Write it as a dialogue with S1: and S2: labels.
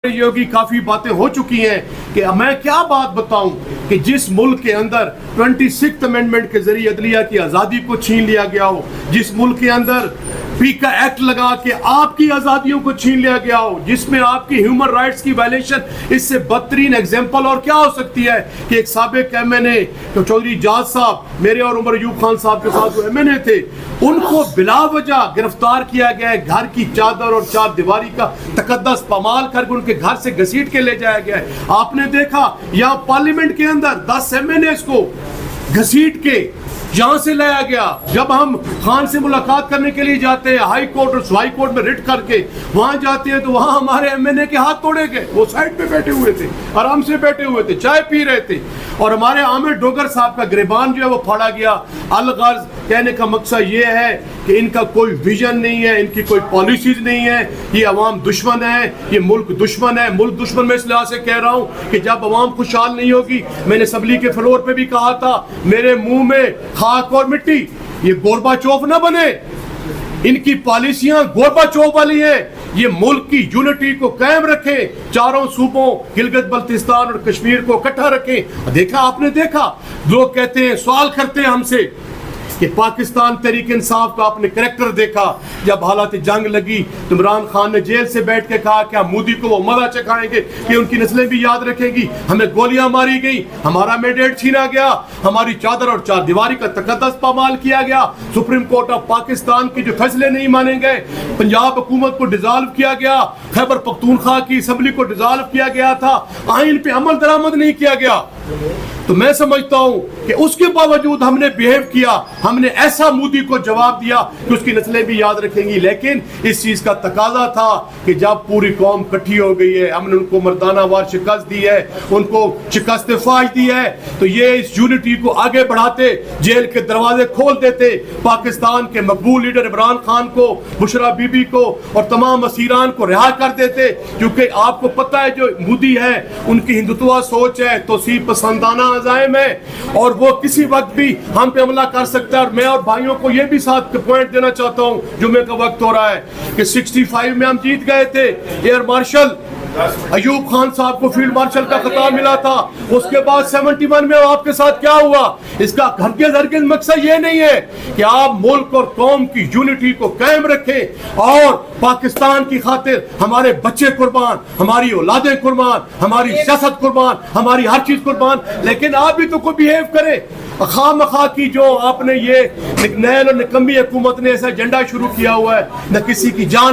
S1: योगी काफी बातें हो चुकी हैं कि मैं क्या बात बताऊं कि जिस मुल्क के अंदर 26th अमेंडमेंट के जरिए अदलिया की आज़ादी को छीन लिया गया हो, जिस मुल्क के अंदर पीका एक्ट लगा के आपकी आज़ादियों को छीन लिया गया हो, जिसमें आपकी ह्यूमन राइट्स की वायलेशन, इससे बदतरीन एग्जाम्पल और क्या हो सकती है कि एक साबिक एमएनए तो चौधरी जाज साहब मेरे और उमर अयूब खान साहब के साथ वो एमएनए थे, उनको बिला वजह गिरफ्तार किया गया है, घर की चादर और चार दीवारी का तकद्दस पमाल करके उनके घर से घसीट के ले जाया गया है। आपने देखा यहाँ पार्लियामेंट के अंदर 10 एमएनए को घसीट के यहाँ से लाया गया। जब हम खान से मुलाकात करने के लिए जाते हैं हाई कोर्ट और हाई कोर्ट में रिट करके वहां जाते हैं तो वहां हमारे एमएनए के हाथ तोड़े गए, वो साइड पे बैठे हुए थे, आराम से बैठे हुए थे, चाय पी रहे थे, और हमारे आमिर डोगर साहब का गिरबान जो है वो फाड़ा गया। अलगर्ज कहने का मकसद ये है कि इनका कोई विजन नहीं है, इनकी कोई पॉलिसीज नहीं है, ये अवाम दुश्मन है, ये मुल्क दुश्मन है। मुल्क दुश्मन मैं इस लिहाज से कह रहा हूँ कि जब अवाम खुशहाल नहीं होगी, मैंने असम्बली के फ्लोर पे भी कहा था, मेरे मुंह में खाक और मिट्टी, ये गोरबाचोफ ना बने, इनकी पॉलिसियां गोरबाचोफ वाली है। ये मुल्क की यूनिटी को कायम रखें, चारों सूबों गिलगित बल्तिस्तान और कश्मीर को इकट्ठा रखें। देखा आपने देखा, लोग कहते हैं, सवाल करते हैं हमसे कि पाकिस्तान तहरीक इंसाफ का आपने करैक्टर देखा, जब हालात जंग लगी तो इमरान खान ने जेल से बैठ के कहा क्या मोदी को वो मजा चखाएंगे कि उनकी नस्लें भी याद रखेगी, हमें गोलियां मारी गई, हमारा मैंडेट छीना गया, हमारी चादर और चार दीवारी का तकद्दस पामाल किया गया, सुप्रीम कोर्ट ऑफ पाकिस्तान के जो फैसले नहीं माने गए, पंजाब हुकूमत को डिसॉल्व किया गया, खैबर पख्तूनख्वा की असम्बली को डिसॉल्व किया गया था, आइन पे अमल दरामद नहीं किया गया। तो मैं समझता हूं कि उसके बावजूद हमने बिहेव किया, हमने ऐसा मोदी को जवाब दिया कि उसकी नस्लें भी याद रखेंगी। लेकिन इस चीज का तकाजा था कि जब पूरी कौम इकट्ठी हो गई है, हमने उनको मर्दाना वार शिकस्त दी है, उनको शिकस्त फाश दी है, तो ये इस यूनिटी को आगे बढ़ाते, जेल के दरवाजे खोल देते, पाकिस्तान के मकबूल लीडर इमरान खान को, बुशरा बीबी को और तमाम असीरान को रिहा कर देते। क्योंकि आपको पता है जो मोदी है उनकी हिंदुत्व सोच है, तोसीब पसंदाना अज़ाइम है, और वो किसी वक्त भी हम पे हमला कर सकता है। और मैं और भाइयों को ये भी साथ पॉइंट देना चाहता हूँ, जुम्मे का वक्त हो रहा है, कि 65 में हम जीत गए थे, एयर मार्शल अयूब खान साहब को फील्ड मार्शल का खिताब मिला था, उसके बाद 71 में आपके साथ क्या हुआ। इसका हरगिज़ मकसद ये नहीं है कि आप मुल्क और कौम की यूनिटी को कायम रखें और पाकिस्तान की खातिर हमारे बच्चे कुर्बान, हमारी औलादें कुर्बान, हमारी सियासत कुर्बान, हमारी हर चीज कुर्बान, लेकिन आप भी तो कोई बिहेव करें। खामखा की जो आपने ये नैल और निकम्मी हुकूमत ने ऐसा एजेंडा शुरू किया हुआ है, न किसी की जान